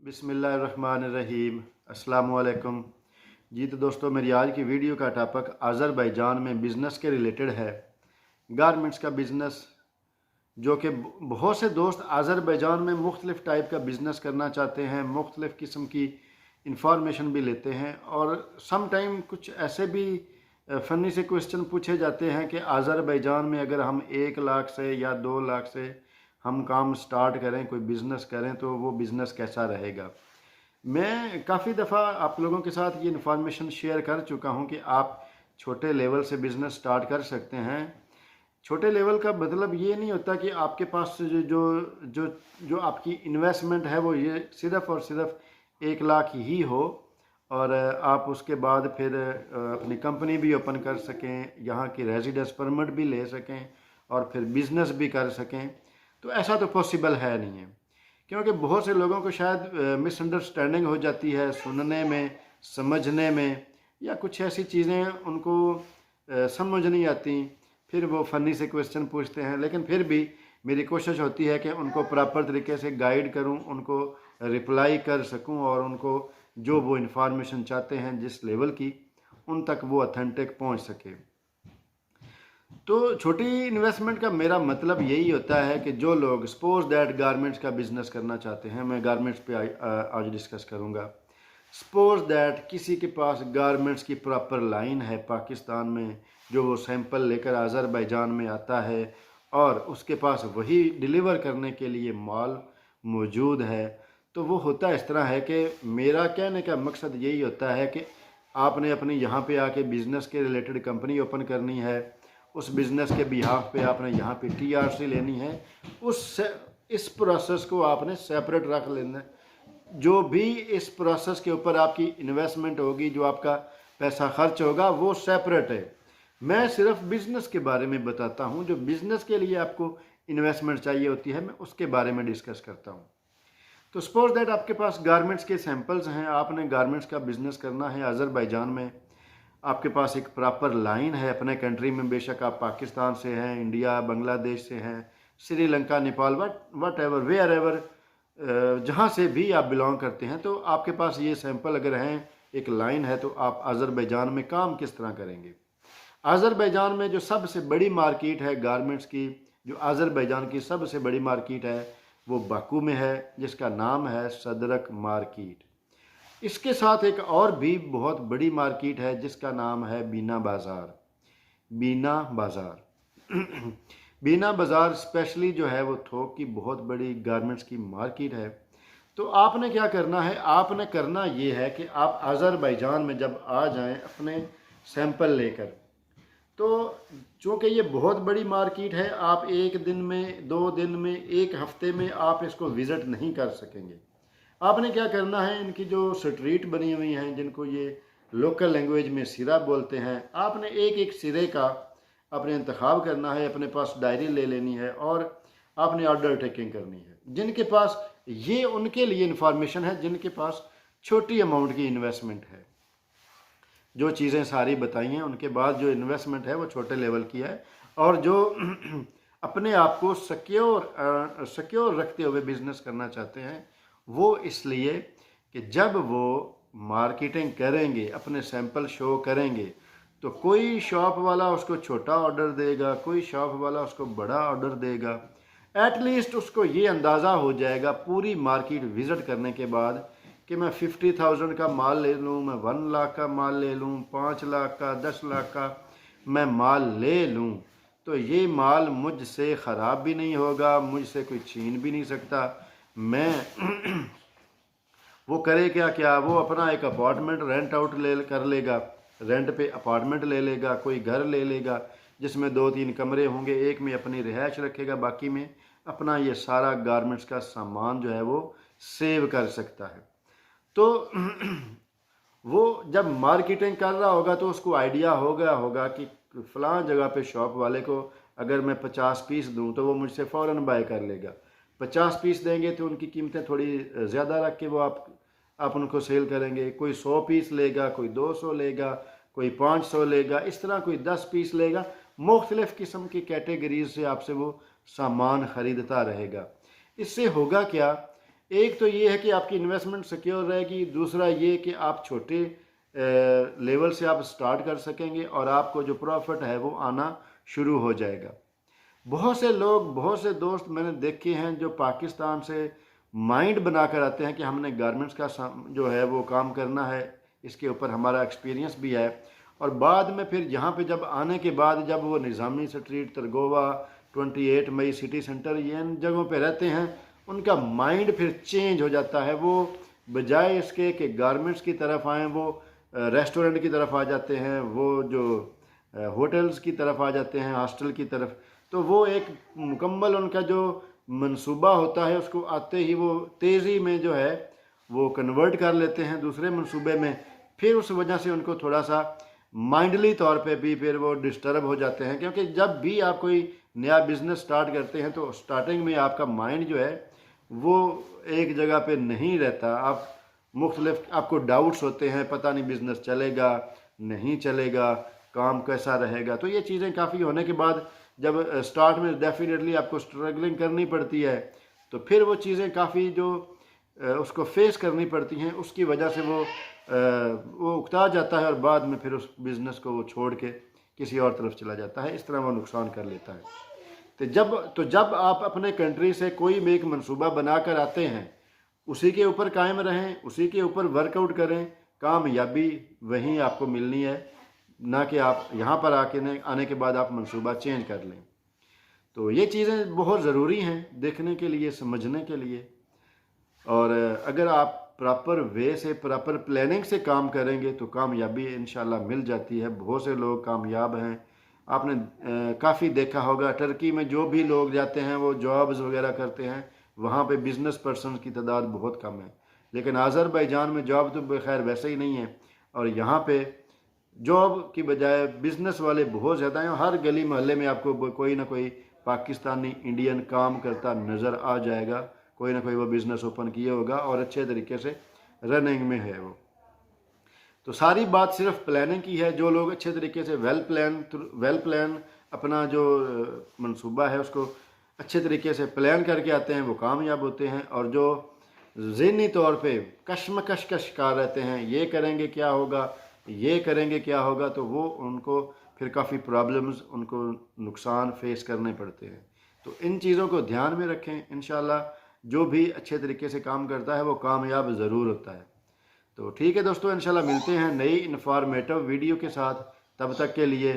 बिस्मिल्लाहिर्रहमानिर्रहीम। अस्सलामुअलैकुम। जी तो दोस्तों, मेरी आज की वीडियो का टॉपिक आज़रबाईजान में बिज़नेस के रिलेटेड है। गारमेंट्स का बिज़नेस, जो कि बहुत से दोस्त आज़रबाईजान में मुख्तलिफ़ टाइप का बिज़नेस करना चाहते हैं, मुख्तलिफ़ किस्म की इंफॉर्मेशन भी लेते हैं और सम टाइम कुछ ऐसे भी फ़नी से क्वेश्चन पूछे जाते हैं कि आज़रबाईजान में अगर हम 1 लाख से या 2 लाख से हम काम स्टार्ट करें, कोई बिज़नेस करें, तो वो बिज़नेस कैसा रहेगा। मैं काफ़ी दफ़ा आप लोगों के साथ ये इन्फॉर्मेशन शेयर कर चुका हूँ कि आप छोटे लेवल से बिज़नेस स्टार्ट कर सकते हैं। छोटे लेवल का मतलब ये नहीं होता कि आपके पास जो जो जो जो आपकी इन्वेस्टमेंट है वो ये सिर्फ़ और सिर्फ 1 लाख ही हो और आप उसके बाद फिर अपनी कंपनी भी ओपन कर सकें, यहाँ की रेजिडेंस परमिट भी ले सकें और फिर बिज़नेस भी कर सकें। तो ऐसा तो पॉसिबल है नहीं है, क्योंकि बहुत से लोगों को शायद मिसअंडरस्टैंडिंग हो जाती है सुनने में, समझने में, या कुछ ऐसी चीज़ें उनको समझ नहीं आती, फिर वो फ़नी से क्वेश्चन पूछते हैं। लेकिन फिर भी मेरी कोशिश होती है कि उनको प्रॉपर तरीके से गाइड करूं, उनको रिप्लाई कर सकूं और उनको जो वो इन्फॉर्मेशन चाहते हैं जिस लेवल की, उन तक वो ऑथेंटिक पहुंच सके। तो छोटी इन्वेस्टमेंट का मेरा मतलब यही होता है कि जो लोग सपोज दैट गारमेंट्स का बिज़नेस करना चाहते हैं, मैं गारमेंट्स पे आज डिस्कस करूंगा। सपोज दैट किसी के पास गारमेंट्स की प्रॉपर लाइन है पाकिस्तान में, जो वो सैंपल लेकर आज़रबाईजान में आता है और उसके पास वही डिलीवर करने के लिए माल मौजूद है। तो वो होता इस तरह है कि मेरा कहने का मकसद यही होता है कि आपने अपने यहाँ पे आके बिज़नेस के रिलेटेड कंपनी ओपन करनी है, उस बिज़नेस के बिहाफ पे आपने यहाँ पे TRC लेनी है, इस प्रोसेस को आपने सेपरेट रख लेना है। जो भी इस प्रोसेस के ऊपर आपकी इन्वेस्टमेंट होगी, जो आपका पैसा खर्च होगा, वो सेपरेट है। मैं सिर्फ बिज़नेस के बारे में बताता हूँ, जो बिज़नेस के लिए आपको इन्वेस्टमेंट चाहिए होती है, मैं उसके बारे में डिस्कस करता हूँ। तो सपोज दैट आपके पास गारमेंट्स के सैंपल्स हैं, आपने गारमेंट्स का बिज़नेस करना है आज़रबाईजान में। आपके पास एक प्रॉपर लाइन है अपने कंट्री में, बेशक आप पाकिस्तान से हैं, इंडिया, बांग्लादेश से हैं, Sri Lanka, Nepal, whatever, wherever, जहाँ से भी आप बिलोंग करते हैं, तो आपके पास ये सैंपल अगर हैं, एक लाइन है, तो आप आज़रबाईजान में काम किस तरह करेंगे। आज़रबाईजान में जो सबसे बड़ी मार्केट है गारमेंट्स की, जो आज़रबाईजान की सबसे बड़ी मार्केट है, वो बाकू में है, जिसका नाम है सदरक मार्केट। इसके साथ एक और भी बहुत बड़ी मार्केट है जिसका नाम है बीना बाज़ार। बीना बाज़ार बीना बाज़ार स्पेशली जो है वो थोक की बहुत बड़ी गारमेंट्स की मार्केट है। तो आपने क्या करना है, आपने करना ये है कि आप आज़रबाईजान में जब आ जाएं अपने सैंपल लेकर, तो चूँकि ये बहुत बड़ी मार्केट है, आप एक दिन में, 2 दिन में, एक हफ्ते में आप इसको विज़िट नहीं कर सकेंगे। आपने क्या करना है, इनकी जो स्ट्रीट बनी हुई हैं, जिनको ये लोकल लैंग्वेज में सिरा बोलते हैं, आपने एक एक सिरे का अपने इंतखाब करना है, अपने पास डायरी ले लेनी है और आपने ऑर्डर टेकिंग करनी है। जिनके पास, ये उनके लिए इंफॉर्मेशन है जिनके पास छोटी अमाउंट की इन्वेस्टमेंट है। जो चीज़ें सारी बताई हैं, उनके बाद जो इन्वेस्टमेंट है वो छोटे लेवल की है, और जो अपने आप को सिक्योर रखते हुए बिज़नेस करना चाहते हैं, वो इसलिए कि जब वो मार्केटिंग करेंगे, अपने सैंपल शो करेंगे, तो कोई शॉप वाला उसको छोटा ऑर्डर देगा, कोई शॉप वाला उसको बड़ा ऑर्डर देगा। एटलीस्ट उसको ये अंदाज़ा हो जाएगा पूरी मार्केट विज़िट करने के बाद कि मैं 50,000 का माल ले लूँ, मैं 1 लाख का माल ले लूँ, 5 लाख का, 10 लाख का मैं माल ले लूँ, तो ये माल मुझसे ख़राब भी नहीं होगा, मुझसे कोई छीन भी नहीं सकता। मैं वो करे क्या, वो अपना एक अपार्टमेंट रेंट आउट कर लेगा, रेंट पे अपार्टमेंट ले लेगा, कोई घर ले लेगा जिसमें 2-3 कमरे होंगे, एक में अपनी रिहाइश रखेगा, बाकी में अपना ये सारा गारमेंट्स का सामान जो है वो सेव कर सकता है। तो वो जब मार्केटिंग कर रहा होगा तो उसको आइडिया हो गया होगा कि फ़लाँ जगह पे शॉप वाले को अगर मैं 50 पीस दूं तो वो मुझसे फ़ौरन बाय कर लेगा। 50 पीस देंगे तो उनकी कीमतें थोड़ी ज़्यादा रख के वो आप उनको सेल करेंगे। कोई 100 पीस लेगा, कोई 200 लेगा, कोई 500 लेगा, इस तरह कोई 10 पीस लेगा। मुख्तलिफ़ किस्म की कैटेगरीज से आपसे वो सामान ख़रीदता रहेगा। इससे होगा क्या, एक तो ये है कि आपकी इन्वेस्टमेंट सिक्योर रहेगी, दूसरा ये कि आप छोटे लेवल से आप स्टार्ट कर सकेंगे और आपको जो प्रॉफिट है वो आना शुरू हो जाएगा। बहुत से लोग, बहुत से दोस्त मैंने देखे हैं जो पाकिस्तान से माइंड बनाकर आते हैं कि हमने गारमेंट्स का जो है वो काम करना है, इसके ऊपर हमारा एक्सपीरियंस भी है, और बाद में फिर यहाँ पे जब आने के बाद जब वो निज़ामी स्ट्रीट, तरगोवा, 28 मई सिटी सेंटर, ये इन जगहों पे रहते हैं, उनका माइंड फिर चेंज हो जाता है। वो बजाय इसके कि गारमेंट्स की तरफ आएँ, वो रेस्टोरेंट की तरफ आ जाते हैं, वो जो होटल्स की तरफ आ जाते हैं, हॉस्टल की तरफ। तो वो एक मुकम्मल उनका जो मंसूबा होता है उसको आते ही वो तेज़ी में जो है वो कन्वर्ट कर लेते हैं दूसरे मंसूबे में। फिर उस वजह से उनको थोड़ा सा माइंडली तौर पे भी फिर वो डिस्टर्ब हो जाते हैं, क्योंकि जब भी आप कोई नया बिज़नेस स्टार्ट करते हैं तो स्टार्टिंग में आपका माइंड जो है वो एक जगह पे नहीं रहता। आप मुख्तलिफ, आपको डाउट्स होते हैं, पता नहीं बिज़नेस चलेगा नहीं चलेगा, काम कैसा रहेगा। तो ये चीज़ें काफ़ी होने के बाद जब स्टार्ट में डेफिनेटली आपको स्ट्रगलिंग करनी पड़ती है, तो फिर वो चीज़ें काफ़ी जो उसको फेस करनी पड़ती हैं, उसकी वजह से वो उकता जाता है और बाद में फिर उस बिज़नेस को वो छोड़ के किसी और तरफ चला जाता है। इस तरह वो नुकसान कर लेता है। तो जब आप अपने कंट्री से कोई भी एक मंसूबा बना कर आते हैं, उसी के ऊपर कायम रहें, उसी के ऊपर वर्कआउट करें, कामयाबी वहीं आपको मिलनी है, ना कि आप यहाँ पर आने के बाद आप मंसूबा चेंज कर लें। तो ये चीज़ें बहुत ज़रूरी हैं देखने के लिए, समझने के लिए। और अगर आप प्रॉपर वे से, प्रॉपर प्लानिंग से काम करेंगे तो कामयाबी इंशाल्लाह मिल जाती है। बहुत से लोग कामयाब हैं। आपने काफ़ी देखा होगा, टर्की में जो भी लोग जाते हैं वो जॉब्स वगैरह करते हैं, वहाँ पे बिज़नेस पर्सन की तादाद बहुत कम है। लेकिन आज़रबाईजान में जॉब तो खैर वैसे ही नहीं है, और यहाँ पे जॉब की बजाय बिज़नेस वाले बहुत ज़्यादा हैं। हर गली मोहल्ले में आपको कोई ना कोई पाकिस्तानी इंडियन काम करता नज़र आ जाएगा। कोई ना कोई वो बिज़नेस ओपन किया होगा और अच्छे तरीके से रनिंग में है वो। तो सारी बात सिर्फ प्लानिंग की है। जो लोग अच्छे तरीके से वेल प्लान अपना जो मंसूबा है उसको अच्छे तरीके से प्लान करके आते हैं वो कामयाब होते हैं। और जो ज़हनी तौर पे कश्मकश का शिकार रहते हैं, ये करेंगे क्या होगा, ये करेंगे क्या होगा, तो वो उनको फिर काफ़ी प्रॉब्लम्स, उनको नुकसान फेस करने पड़ते हैं। तो इन चीज़ों को ध्यान में रखें। इंशाल्लाह जो भी अच्छे तरीके से काम करता है वो कामयाब ज़रूर होता है। तो ठीक है दोस्तों, इंशाल्लाह मिलते हैं नई इन्फॉर्मेटिव वीडियो के साथ। तब तक के लिए